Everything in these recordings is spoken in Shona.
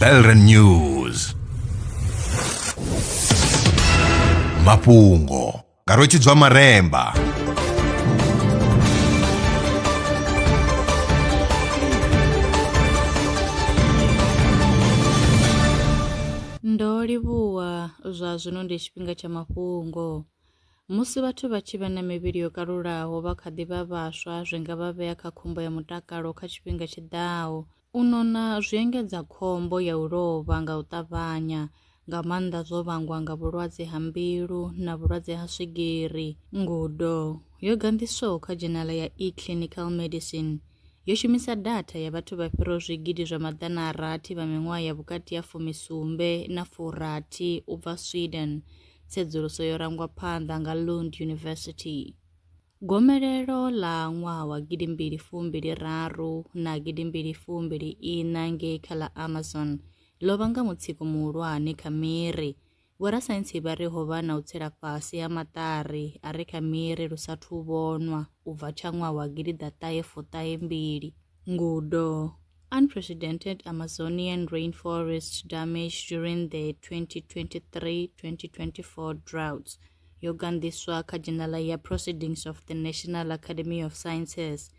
Belren News. Mafhungo. Rotshidzwa Maremba. Ndo livhuwa zwa zwino ndi tshifhinga tsha mafhungo. Musi vhathu vha tshi vha na mivhili yo kalulaho vha kha ḓi vha vhaswa zwi nga vha vhea kha khombo ya mutakalo kha tshifhinga tshiḓaho. U nona zwi engedza khombo ya u lovha nga u ṱavhanya, nga maanḓa zwo vhangwa nga vhulwadze ha mbilu na vhulwadze ha swigiri. Ngudo yo gandiswaho kha dzhenala ya e-clinical medicine yo shumisa data ya vhathu vha fhiraho zwigidi zwa maḓana a rathi vha miṅwaha ya vhukati ya 17 na 40 u bva Sweden. Tsedzuluso yo rangwa phanḓa nga Lund University. Gomelelo ḽa ṅwaha wa 2023 na 2024 ngei kha ḽa Amazon ḽo vhanga mutsiko muhulwane kha miri. Vhorasaintsi vha ri ho vha na u tsela fhasi ha maṱari a re kha miri lu sathu vhonwa u bva tsha ṅwaha wa 1942. Ngudo unprecedented Amazonian rainforest damage during the 2023-2024 droughts yo gandiswa kha dzhenala ya Proceedings of the National Academy of Sciences.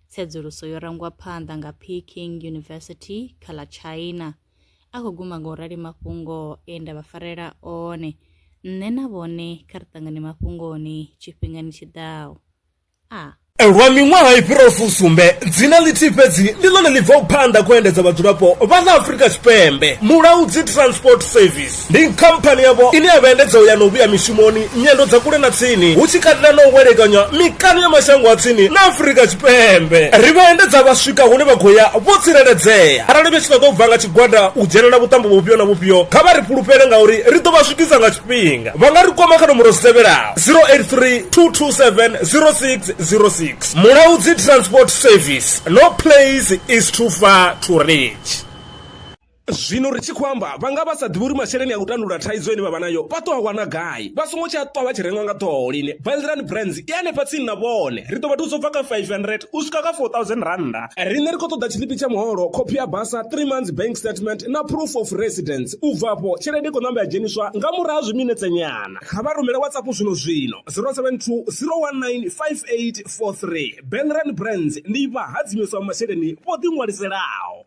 Tsedzuluso yo rangwa phanḓa nga Peking University kha ḽa China. A khou guma nga u rali mafhungo e nda vha farela one. Nṋe na vhone kha ri ṱangane mafhungoni tshifhingani tshiḓaho. Lwa miṅwaha i fhiraho fusumbe dzina ḽithihi fhedzi ndi ḽone ḽi bvaho phanḓa kuendedza vhadzulapo vha ḽa Afrika Tshipembe. Mulaudzi Transport Service ndi khamphani yavho ine ya vhaendedza u ya na u vhuya mishumoni nyendo dza kule na tsini, hu tshi katela na u welekanya mikano ya mashango a tsini na Afrika Tshipembe. Ri vhaendedza vha swika hune vha khou ya vho tsireledzea. Arali vha tshi ṱoḓa u bva nga tshigwada u dzhenelela vhuṱambo vhufhio na vhufhio, kha vha ri fhulufhele ngauri ri ḓo vha swikisa nga tshifhinga. Vha nga ri kwama kha nomboro dzi tevhelaho 083 227 0606. Mulaudzi Transport Service. No place is too far to reach. Zwino ri tshi khou amba vhanga vha sa ḓivhi uri masheleni a u tandulula thaidzo ine vha vha nayo vha ṱo a wana gai. Vha songo tsha ṱwa vha tshi rengwa nga ṱhoho lini. Belren Brands i hanefha tsini na vhone. Ri ḓo vha thusa u bva kha 500 u swika kha 4000 randa. Riṋe ri khou ṱoḓa tshiḽipi tsha muholo, khophi ya basa, 3 months bank statement na proof of residence. U bvapo tshelede i khou ṋamba ya dzheniswa nga murahu ha zwiminetse nyana. Kha vha rumele WhatsApp zwino 072 019 5843. Belren Brands ndi vha hadzimiswa masheleni vho ḓi ṅwaliselaho.